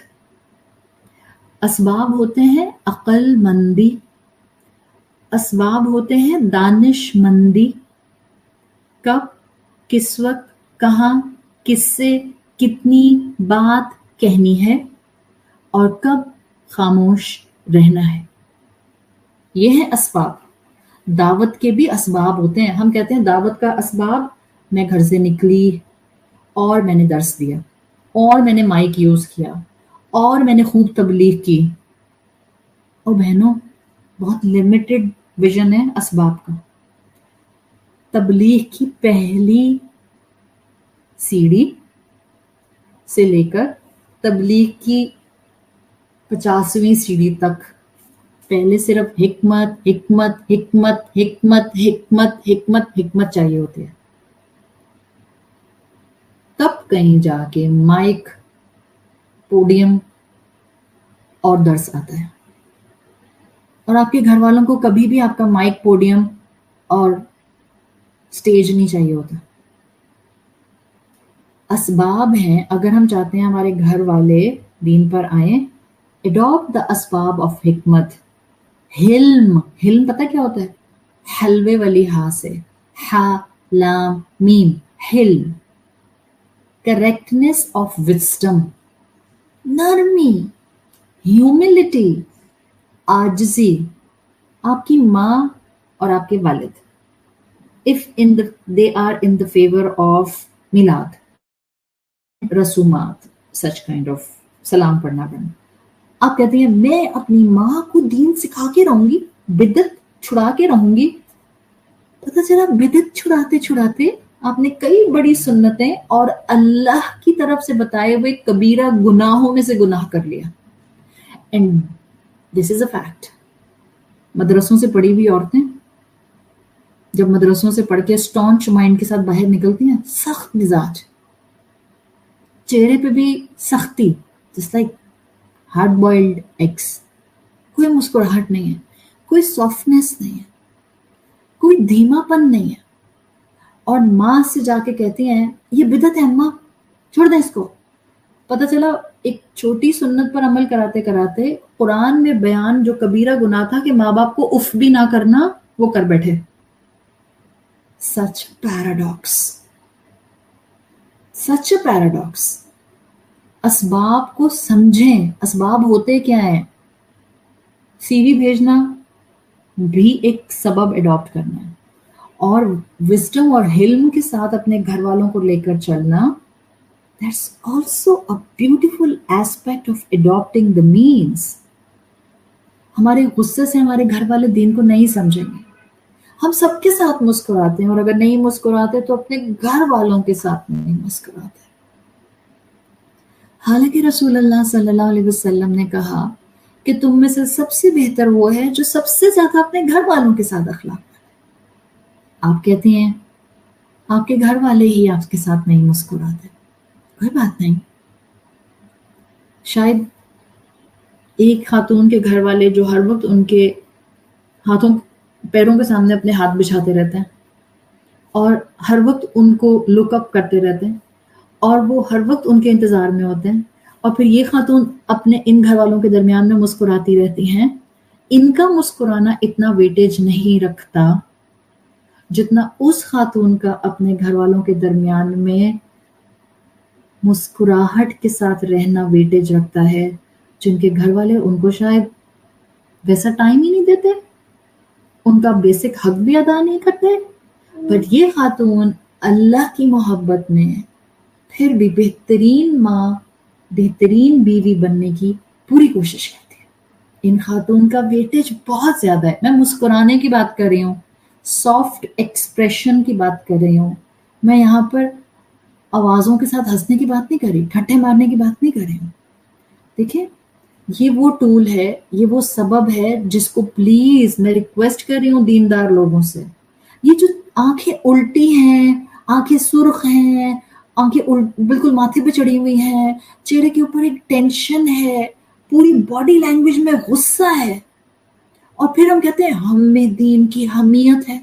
Speaker 1: اسباب ہوتے ہیں عقل مندی، اسباب ہوتے ہیں دانش مندی. کب، کس وقت، کہاں، کس سے کتنی بات کہنی ہے اور کب خاموش رہنا ہے، یہ ہیں اسباب. دعوت کے بھی اسباب ہوتے ہیں. ہم کہتے ہیں دعوت کا اسباب، میں گھر سے نکلی اور میں نے درس دیا اور میں نے مائک یوز کیا اور میں نے خوب تبلیغ کی. اور بہنوں، بہت لمیٹڈ ویژن ہے اسباب کا. تبلیغ کی پہلی سیڑھی سے لے کر تبلیغ کی 50ویں سیڑھی تک پہلے صرف حکمت حکمت حکمت حکمت حکمت حکمت حکمت چاہیے ہوتی ہے، تب کہیں جا کے مائک، پوڈیم اور درس آتا ہے. اور آپ کے گھر والوں کو کبھی بھی آپ کا مائک، پوڈیم اور سٹیج نہیں چاہیے ہوتا. اسباب ہیں. اگر ہم چاہتے ہیں ہمارے گھر والے دین پر آئیں، اڈاپٹ دا اسباب آف حکمت. حلم، حلم پتہ کیا ہوتا ہے؟ حلوے والی ہا سے، ہا لام میم، حلم. کریکٹنس آف وزڈم، نرمی، ہیوملٹی، عاجزی. آپ کی ماں اور آپ کے والد، if they are in the favor of میلاد، رسومات، such kind of سلام پڑھنا، آپ کہتے ہیں میں اپنی ماں کو دین سکھا کے رہوں گی، بدعت چھڑا کے رہوں گی. پتہ چلا بدعت چھڑاتے چھڑاتے آپ نے کئی بڑی سنتیں اور اللہ کی طرف سے بتائے ہوئے کبیرہ گناہوں میں سے گناہ کر لیا. And this is a fact. مدرسوں سے پڑھی ہوئی عورتیں جب مدرسوں سے پڑھ کے اسٹانچ مائنڈ کے ساتھ باہر نکلتی ہیں، سخت مزاج، چہرے پہ بھی سختی، جس لائک ہارڈ بوائلڈ ایگس. کوئی مسکراہٹ نہیں ہے، کوئی سافٹنس نہیں ہے، کوئی دھیما پن نہیں ہے. اور ماں سے جا کے کہتی ہیں یہ بدعت ہے اماں، چھوڑ دیں اس کو. پتہ چلا ایک چھوٹی سنت پر عمل کراتے کراتے قرآن میں بیان جو کبیرہ گناہ تھا کہ ماں باپ کو اف بھی نہ کرنا، وہ کر بیٹھے. سچ پیراڈاکس، سچ اے پیراڈاکس. اسباب کو سمجھیں. اسباب ہوتے کیا ہیں؟ سی وی بھیجنا بھی ایک سبب اڈاپٹ کرنا ہے، اور وزڈم اور حلم کے ساتھ اپنے گھر والوں کو لے کر چلنا، that's also a beautiful aspect of adopting the means. ہمارے غصے سے ہمارے گھر والے دین کو نہیں سمجھیں گے. ہم سب کے ساتھ مسکراتے ہیں، اور اگر نہیں مسکراتے تو اپنے گھر والوں کے ساتھ نہیں مسکراتے. حالانکہ رسول اللہ صلی اللہ علیہ وسلم نے کہا کہ تم میں سے سب سے بہتر وہ ہے جو سب سے زیادہ اپنے گھر والوں کے ساتھ اخلاق کرے. آپ کہتے ہیں آپ کے گھر والے ہی آپ کے ساتھ نہیں مسکراتے. کوئی بات نہیں، شاید ایک خاتون کے گھر والے جو ہر وقت ان کے ہاتھوں پیروں کے سامنے اپنے ہاتھ بچھاتے رہتے ہیں اور ہر وقت ان کو لک اپ کرتے رہتے ہیں اور وہ ہر وقت ان کے انتظار میں ہوتے ہیں، اور پھر یہ خاتون اپنے ان گھر والوں کے درمیان میں مسکراتی رہتی ہیں. ان کا مسکرانا اتنا ویٹیج نہیں رکھتا جتنا اس خاتون کا اپنے گھر والوں کے درمیان میں مسکراہٹ کے ساتھ رہنا ویٹیج رکھتا ہے، جن کے گھر والے ان کو شاید ویسا ٹائم ہی نہیں دیتے، ان کا بیسک حق بھی ادا نہیں کرتے، بٹ یہ خاتون اللہ کی محبت میں پھر بھی بہترین ماں، بہترین بیوی بننے کی پوری کوشش کرتی ہے. ان خاتون کا ویٹیج بہت زیادہ ہے. میں مسکرانے کی بات کر رہی ہوں، سافٹ ایکسپریشن کی بات کر رہی ہوں، میں یہاں پر آوازوں کے ساتھ ہنسنے کی بات نہیں کر رہی، ٹھٹھے مارنے کی بات نہیں کر رہی ہوں. دیکھیں، یہ وہ ٹول ہے، یہ وہ سبب ہے جس کو پلیز میں ریکویسٹ کر رہی ہوں دیندار لوگوں سے. یہ جو آنکھیں الٹی ہیں، آنکھیں سرخ ہیں، آنکھیں بالکل ماتھے پہ چڑھی ہوئی ہیں، چہرے کے اوپر ایک ٹینشن ہے، پوری باڈی لینگویج میں غصہ ہے، اور پھر ہم کہتے ہیں ہم میں دین کی حمیت ہے.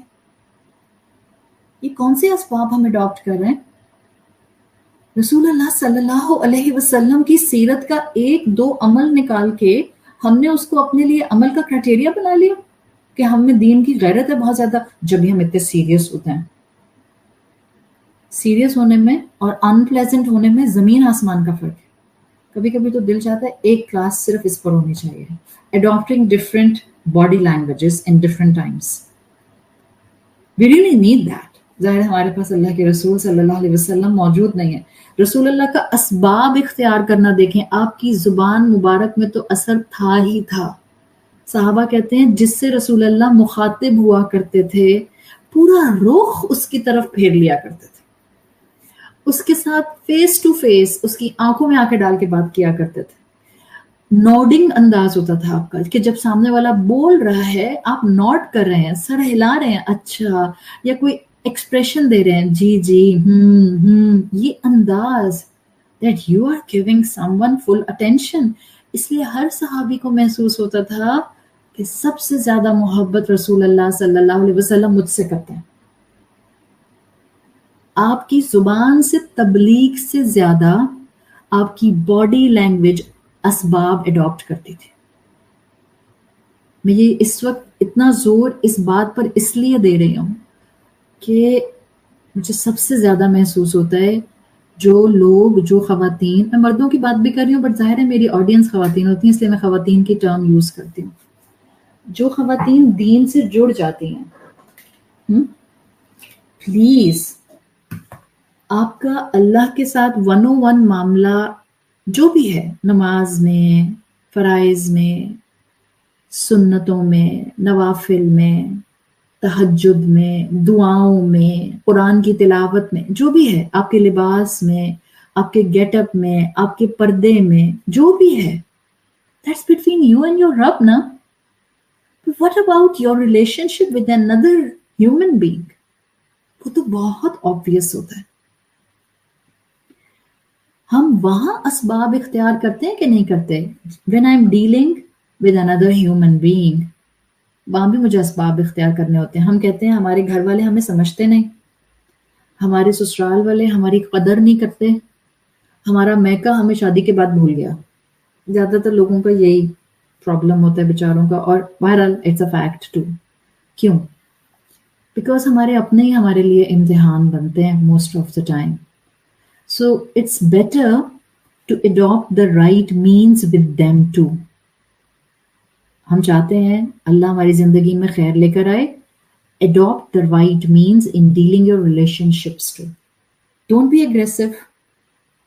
Speaker 1: یہ کون سے اسباب ہم اڈاپٹ کر رہے ہیں؟ رسول اللہ صلی اللہ علیہ وسلم کی سیرت کا ایک دو عمل نکال کے ہم نے اس کو اپنے لیے عمل کا کرائٹیریا بنا لیا کہ ہم میں دین کی غیرت ہے بہت زیادہ. جب بھی ہم اتنے سیریس ہوتے ہیں، سیریس ہونے میں اور ان پلیزنٹ ہونے میں زمین آسمان کا فرق ہے. کبھی کبھی تو دل چاہتا ہے ایک کلاس صرف اس پر ہونی چاہیے، adopting different body languages in different times. We really need that. ظاہر ہمارے پاس اللہ کے رسول صلی اللہ علیہ وسلم موجود نہیں ہے. رسول اللہ کا اسباب اختیار کرنا دیکھیں، آپ کی زبان مبارک میں تو اثر تھا ہی تھا. صحابہ کہتے ہیں جس سے رسول اللہ مخاطب ہوا کرتے تھے پورا رخ اس کی طرف پھیر لیا کرتے تھے، اس کے ساتھ فیس ٹو فیس اس کی آنکھوں میں آنکھیں ڈال کے بات کیا کرتے تھے. نوڈنگ انداز ہوتا تھا آپ کا کہ جب سامنے والا بول رہا ہے آپ نوٹ کر رہے ہیں، سر ہلا رہے ہیں اچھا، یا کوئی ایکسپریشن دے رہے ہیں جی جی یہ انداز that you are giving someone full attention. اس لیے ہر صحابی کو محسوس ہوتا تھا کہ سب سے زیادہ محبت رسول اللہ صلی اللہ علیہ وسلم مجھ سے کرتے ہیں. آپ کی زبان سے تبلیغ سے زیادہ آپ کی باڈی لینگویج اسباب اڈاپٹ کرتی تھی. میں یہ اس وقت اتنا زور اس بات پر اس لیے دے رہی ہوں کہ مجھے سب سے زیادہ محسوس ہوتا ہے جو لوگ، جو خواتین، میں مردوں کی بات بھی کر رہی ہوں بٹ ظاہر ہے میری آڈینس خواتین ہوتی ہیں اس لیے میں خواتین کی ٹرم یوز کرتی ہوں، جو خواتین دین سے جڑ جاتی ہیں، پلیز آپ کا اللہ کے ساتھ 101 معاملہ جو بھی ہے، نماز میں، فرائض میں، سنتوں میں، نوافل میں، تہجد میں، دعاؤں میں، قرآن کی تلاوت میں، جو بھی ہے، آپ کے لباس میں، آپ کے گیٹ اپ میں، آپ کے پردے میں، جو بھی ہے، that's between you and your Rabb نا. But what about your relationship with another human being? وہ تو بہت obvious ہوتا ہے. ہم وہاں اسباب اختیار کرتے ہیں کہ نہیں کرتے؟ when I'm dealing with another human being، وہاں بھی مجھے اسباب اختیار کرنے ہوتے ہیں. ہم کہتے ہیں ہمارے گھر والے ہمیں سمجھتے نہیں، ہمارے سسرال والے ہماری قدر نہیں کرتے، ہمارا میکا ہمیں شادی کے بعد بھول گیا. زیادہ تر لوگوں کا یہی پرابلم ہوتا ہے بیچاروں کا، اور بہرحال اٹس اے فیکٹ ٹو. کیوں؟ بیکاز ہمارے اپنے ہی ہمارے لیے امتحان بنتے ہیں most of the time. So it's better to adopt the right means with them too. ہم چاہتے ہیں اللہ ہماری زندگی میں خیر لے کر آئے، Adopt the right means in dealing your relationships too. Don't be aggressive.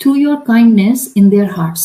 Speaker 1: to your kindness in their hearts.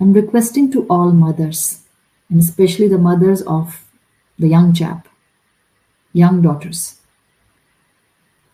Speaker 1: I'm requesting to all mothers, and especially the mothers of the young chap, young daughters,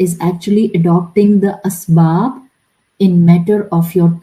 Speaker 1: is actually adopting the asbab in matter of your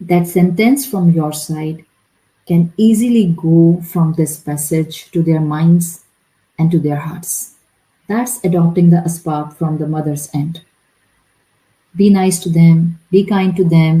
Speaker 1: That sentence from your side can easily go from this passage to their minds and to their hearts. That's adopting the asbab from the mother's end. Be nice to them, be kind to them.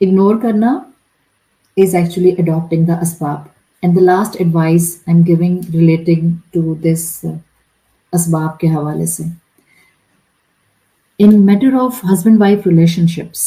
Speaker 1: Ignore karna is actually adopting the asbab. And the last advice I'm giving relating to this asbab ke hawale se. In matter of husband-wife relationships,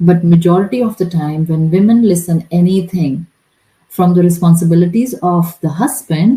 Speaker 1: But majority of the time when women listen anything from the responsibilities of the husband,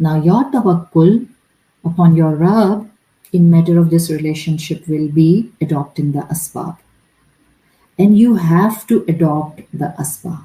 Speaker 1: Now your tawakkul upon your Rabb in matter of this relationship will be adopting the asbab. And you have to adopt the asbab.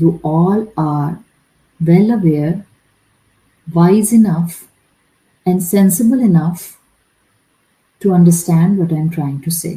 Speaker 1: You all are well aware, wise enough and sensible enough to understand what I'm trying to say.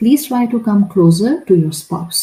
Speaker 1: please try to come closer to your spouse.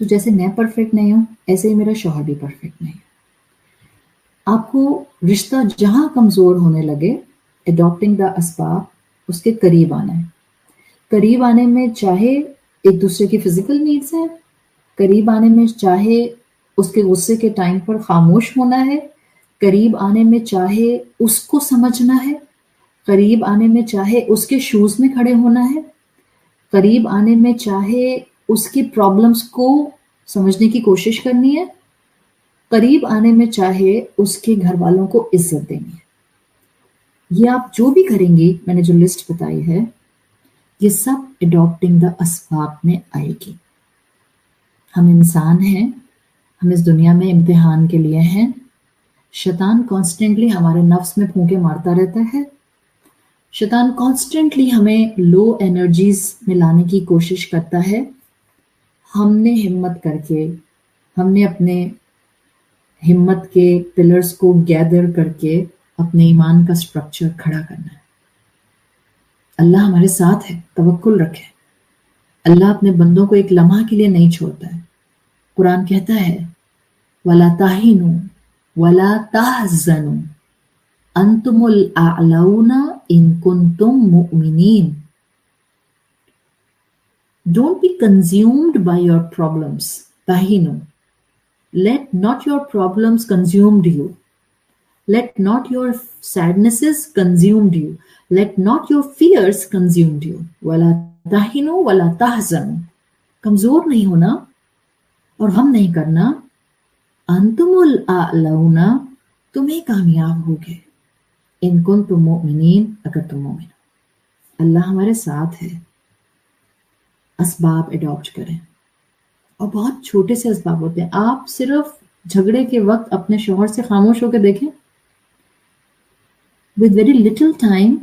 Speaker 1: تو جیسے میں perfect نہیں ہوں ایسے ہی میرا شوہر بھی perfect نہیں ہے. آپ کو رشتہ جہاں کمزور ہونے لگے اڈاپٹنگ دا اسباب اس کے قریب آنا ہے. قریب آنے میں چاہے ایک دوسرے کی فزیکل نیڈز ہیں، قریب آنے میں چاہے اس کے غصے کے ٹائم پر خاموش ہونا ہے، قریب آنے میں چاہے اس کو سمجھنا ہے، قریب آنے میں چاہے اس کے شوز میں کھڑے ہونا ہے، قریب آنے میں چاہے اس کی پرابلمس کو سمجھنے کی کوشش کرنی ہے، قریب آنے میں چاہے اس کے گھر والوں کو عزت دینی ہے. یہ آپ جو بھی کریں گی میں نے جو لسٹ بتائی ہے یہ سب اڈاپٹنگ دا اسباب میں آئے گی. ہم انسان ہیں، ہم اس دنیا میں امتحان کے لیے ہیں. شیطان کانسٹنٹلی ہمارے نفس میں پھونکے مارتا رہتا ہے. شیطان کانسٹنٹلی ہمیں لو انرجیز میں لانے کی کوشش کرتا ہے. ہم نے ہمت کر کے، ہم نے اپنے ہمت کے پلرز کو گیدر کر کے اپنے ایمان کا سٹرکچر کھڑا کرنا ہے. اللہ ہمارے ساتھ ہے، توکل رکھے. اللہ اپنے بندوں کو ایک لمحہ کے لیے نہیں چھوڑتا ہے. قرآن کہتا ہے وَلَا تَهِنُوا وَلَا تَحْزَنُوا أَنْتُمُ الْأَعْلَوْنَ إِن كُنْتُم مُؤْمِنِينَ. Don't be consumed by your problems. تَهِنُوا. Let not your problems consume you. Let not your sadnesses consume you. Let not your fears consume you. وَلَا تَهِنُوا وَلَا تَحْزَنُوا. کمزور نہیں ہونا اور غم نہیں کرنا. انتم الاعلون، تمہیں کامیاب ہوگے. ان کنتم مؤمنین، اگر تم مومن ہو. اللہ ہمارے ساتھ ہے. اسباب اڈاپٹ کریں، اور بہت چھوٹے سے اسباب ہوتے ہیں. آپ صرف جھگڑے کے وقت اپنے شوہر سے خاموش ہو کے دیکھیں. with very little time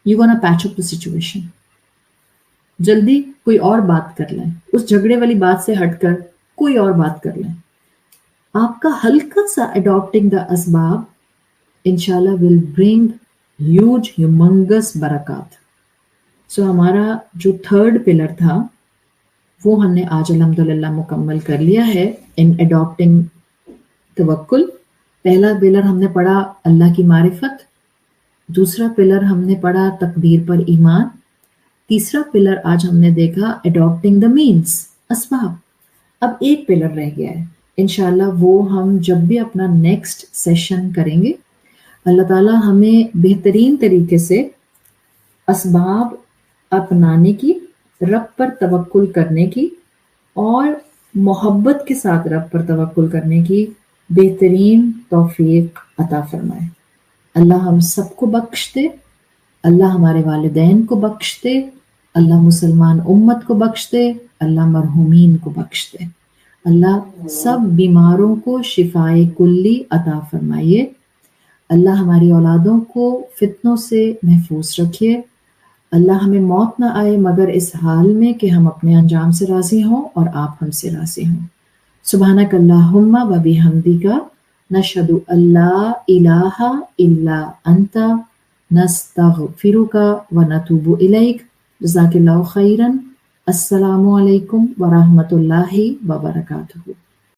Speaker 1: you're gonna patch up the situation. جلدی کوئی اور بات کر لیں، اس جھگڑے والی بات سے ہٹ کر کوئی اور بات کر لیں. آپ کا ہلکا سا اڈاپٹنگ دا اسباب انشاءاللہ will bring huge humongous برکات. سو ہمارا جو تھرڈ پلر تھا وہ ہم نے آج الحمدللہ مکمل کر لیا ہے ان اڈاپٹنگ توکل. پہلا پلر ہم نے پڑھا اللہ کی معرفت، دوسرا پلر ہم نے پڑھا تقدیر پر ایمان، تیسرا پلر آج ہم نے دیکھا اڈاپٹنگ دا مینس، اسباب. اب ایک پلر رہ گیا ہے انشاءاللہ، وہ ہم جب بھی اپنا نیکسٹ سیشن کریں گے. اللہ تعالیٰ ہمیں بہترین طریقے سے اسباب اپنانے کی، رب پر توکل کرنے کی اور محبت کے ساتھ رب پر توکل کرنے کی بہترین توفیق عطا فرمائے. اللہ ہم سب کو بخش دے، اللہ ہمارے والدین کو بخش دے، اللہ مسلمان امت کو بخش دے، اللہ مرحومین کو بخش دے. اللہ سب بیماروں کو شفائے کلی عطا فرمائیے. اللہ ہماری اولادوں کو فتنوں سے محفوظ رکھیے. اللہ ہمیں موت نہ آئے مگر اس حال میں کہ ہم اپنے انجام سے راضی ہوں اور آپ ہم سے راضی ہوں. سبحانک اللہم و بحمدک نشہد ان لا الہ الا انت نستغفرک و نتوب الیک. جزاک اللہ خیرا. السلام علیکم ورحمۃ اللہ وبرکاتہ.